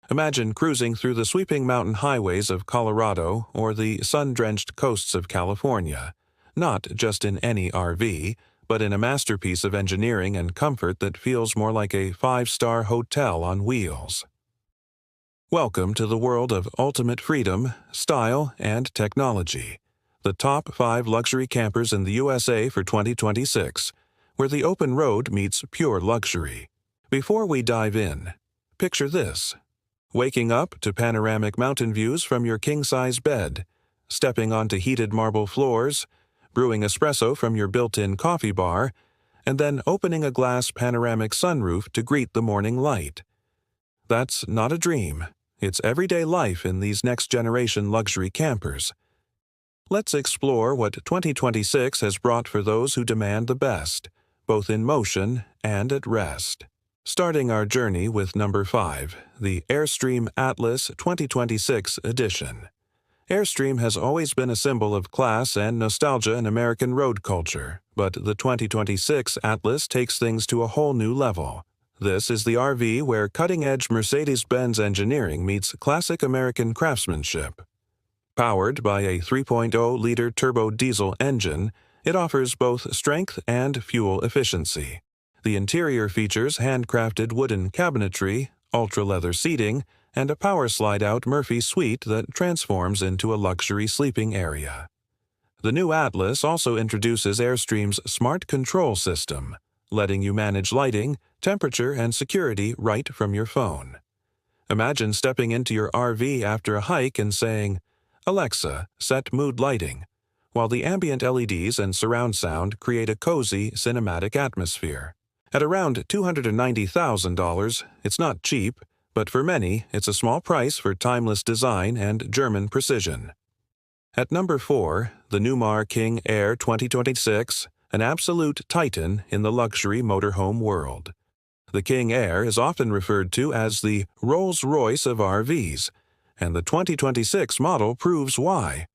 Imagine cruising through the sweeping mountain highways of Colorado or the sun-drenched coasts of California, not just in any RV, but in a masterpiece of engineering and comfort that feels more like a five-star hotel on wheels. Welcome to the world of ultimate freedom, style, and technology. The top 5 luxury campers in the USA for 2026, where the open road meets pure luxury. Before we dive in, picture this. Waking up to panoramic mountain views from your king-size bed, stepping onto heated marble floors, brewing espresso from your built-in coffee bar, and then opening a glass panoramic sunroof to greet the morning light. That's not a dream. It's everyday life in these next-generation luxury campers. Let's explore what 2026 has brought for those who demand the best, both in motion and at rest. Starting our journey with number 5, the Airstream Atlas 2026 edition. Airstream has always been a symbol of class and nostalgia in American road culture, but the 2026 Atlas takes things to a whole new level. This is the RV where cutting-edge Mercedes-Benz engineering meets classic American craftsmanship. Powered by a 3.0-liter turbo diesel engine, it offers both strength and fuel efficiency. The interior features handcrafted wooden cabinetry, ultra-leather seating, and a power slide-out Murphy suite that transforms into a luxury sleeping area. The new Atlas also introduces Airstream's smart control system, letting you manage lighting, temperature, and security right from your phone. Imagine stepping into your RV after a hike and saying, "Alexa, set mood lighting," while the ambient LEDs and surround sound create a cozy, cinematic atmosphere. At around $290,000, it's not cheap, but for many, it's a small price for timeless design and German precision. At number 4, the Newmar King Aire 2026, an absolute titan in the luxury motorhome world. The King Aire is often referred to as the Rolls-Royce of RVs, and the 2026 model proves why.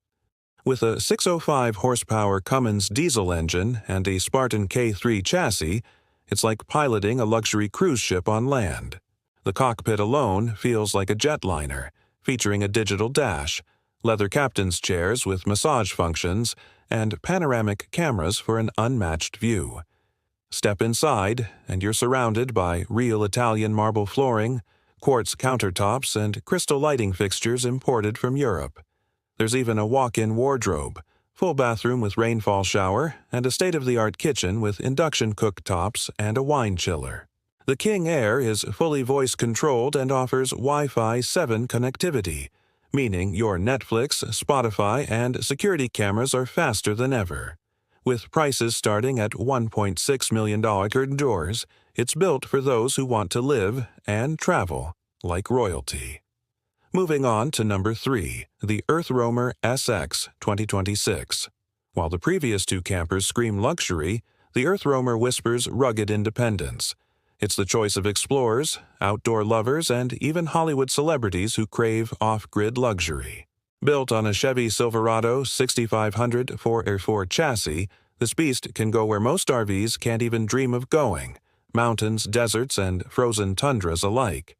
With a 605 horsepower Cummins diesel engine and a Spartan K3 chassis, it's like piloting a luxury cruise ship on land. The cockpit alone feels like a jetliner, featuring a digital dash, leather captain's chairs with massage functions, and panoramic cameras for an unmatched view. Step inside, and you're surrounded by real Italian marble flooring, quartz countertops, and crystal lighting fixtures imported from Europe. There's even a walk-in wardrobe, full bathroom with rainfall shower, and a state-of-the-art kitchen with induction cooktops and a wine chiller. The King Aire is fully voice-controlled and offers Wi-Fi 7 connectivity, meaning your Netflix, Spotify, and security cameras are faster than ever. With prices starting at $1.6 million doors, it's built for those who want to live and travel like royalty. Moving on to number 3, the EarthRoamer SX 2026. While the previous 2 campers scream luxury, the EarthRoamer whispers rugged independence. It's the choice of explorers, outdoor lovers, and even Hollywood celebrities who crave off-grid luxury. Built on a Chevy Silverado 6500 4x4 chassis, this beast can go where most RVs can't even dream of going: mountains, deserts, and frozen tundras alike.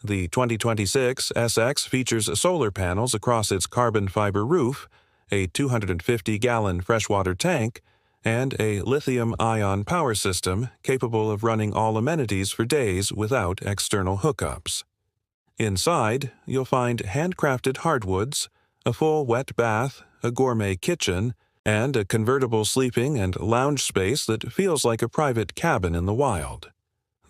The 2026 SX features solar panels across its carbon fiber roof, a 250-gallon freshwater tank, and a lithium-ion power system capable of running all amenities for days without external hookups. Inside, you'll find handcrafted hardwoods, a full wet bath, a gourmet kitchen, and a convertible sleeping and lounge space that feels like a private cabin in the wild.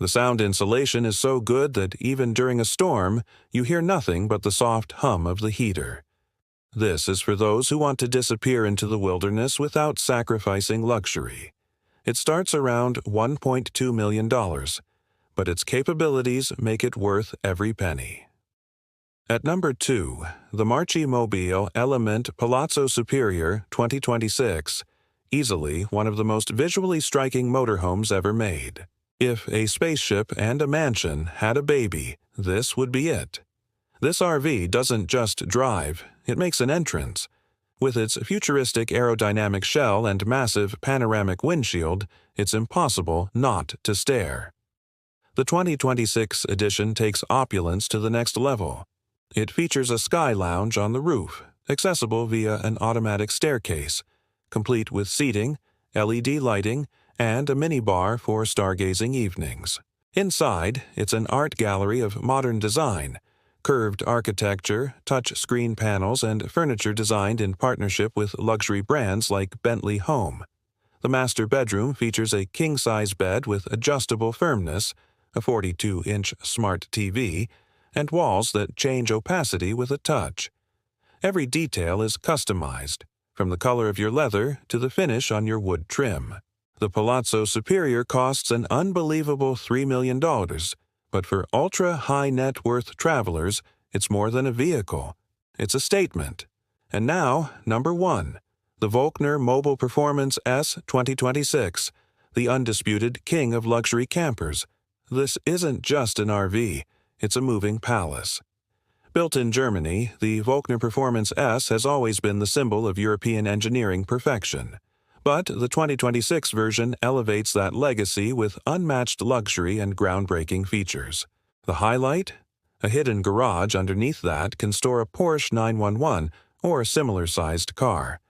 The sound insulation is so good that even during a storm, you hear nothing but the soft hum of the heater. This is for those who want to disappear into the wilderness without sacrificing luxury. It starts around $1.2 million, but its capabilities make it worth every penny. At number 2, the Marchi Mobile Palazzo Superior 2026, easily one of the most visually striking motorhomes ever made. If a spaceship and a mansion had a baby, this would be it. This RV doesn't just drive, it makes an entrance. With its futuristic aerodynamic shell and massive panoramic windshield, it's impossible not to stare. The 2026 edition takes opulence to the next level. It features a sky lounge on the roof, accessible via an automatic staircase, complete with seating, LED lighting, and a minibar for stargazing evenings. Inside, it's an art gallery of modern design, curved architecture, touch-screen panels, and furniture designed in partnership with luxury brands like Bentley Home. The master bedroom features a king-size bed with adjustable firmness, a 42-inch smart TV, and walls that change opacity with a touch. Every detail is customized, from the color of your leather to the finish on your wood trim. The Palazzo Superior costs an unbelievable $3 million, but for ultra-high net worth travelers, it's more than a vehicle. It's a statement. And now, number 1, the Volkner Mobil Performance S 2026, the undisputed king of luxury campers. This isn't just an RV, it's a moving palace. Built in Germany, the Volkner Performance S has always been the symbol of European engineering perfection. But the 2026 version elevates that legacy with unmatched luxury and groundbreaking features. The highlight? A hidden garage underneath that can store a Porsche 911 or a similar-sized car.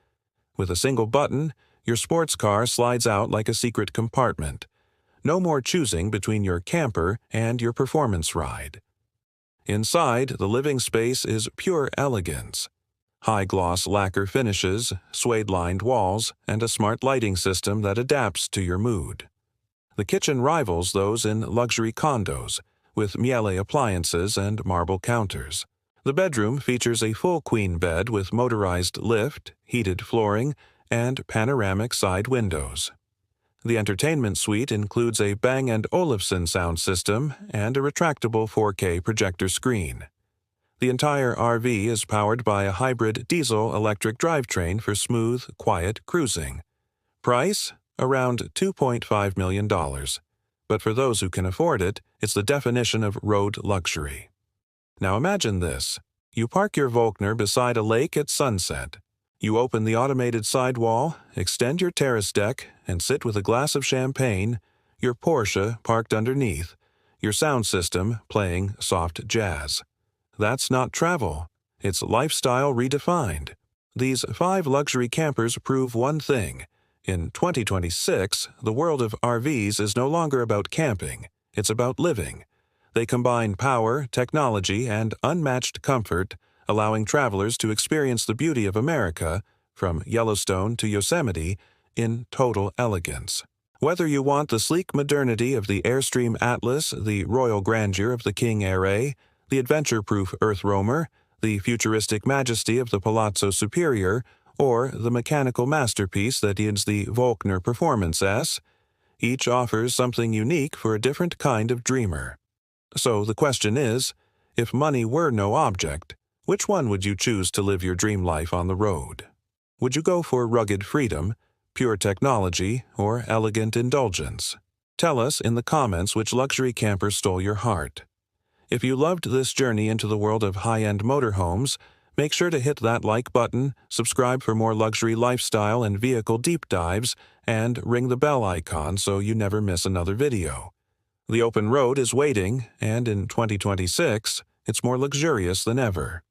With a single button, your sports car slides out like a secret compartment. No more choosing between your camper and your performance ride. Inside, the living space is pure elegance. High-gloss lacquer finishes, suede-lined walls, and a smart lighting system that adapts to your mood. The kitchen rivals those in luxury condos, with Miele appliances and marble counters. The bedroom features a full queen bed with motorized lift, heated flooring, and panoramic side windows. The entertainment suite includes a Bang & Olufsen sound system and a retractable 4K projector screen. The entire RV is powered by a hybrid diesel-electric drivetrain for smooth, quiet cruising. Price? Around $2.5 million. But for those who can afford it, it's the definition of road luxury. Now imagine this. You park your Volkner beside a lake at sunset. You open the automated sidewall, extend your terrace deck, and sit with a glass of champagne, your Porsche parked underneath, your sound system playing soft jazz. That's not travel. It's lifestyle redefined. These 5 luxury campers prove one thing. In 2026, the world of RVs is no longer about camping. It's about living. They combine power, technology, and unmatched comfort, allowing travelers to experience the beauty of America, from Yellowstone to Yosemite, in total elegance. Whether you want the sleek modernity of the Airstream Atlas, the royal grandeur of the King Aire, the adventure-proof EarthRoamer, the futuristic majesty of the Palazzo Superior, or the mechanical masterpiece that is the Volkner Performance S, each offers something unique for a different kind of dreamer. So the question is, if money were no object, which one would you choose to live your dream life on the road? Would you go for rugged freedom, pure technology, or elegant indulgence? Tell us in the comments which luxury camper stole your heart. If you loved this journey into the world of high-end motorhomes, make sure to hit that like button, subscribe for more luxury lifestyle and vehicle deep dives, and ring the bell icon so you never miss another video. The open road is waiting, and in 2026, it's more luxurious than ever.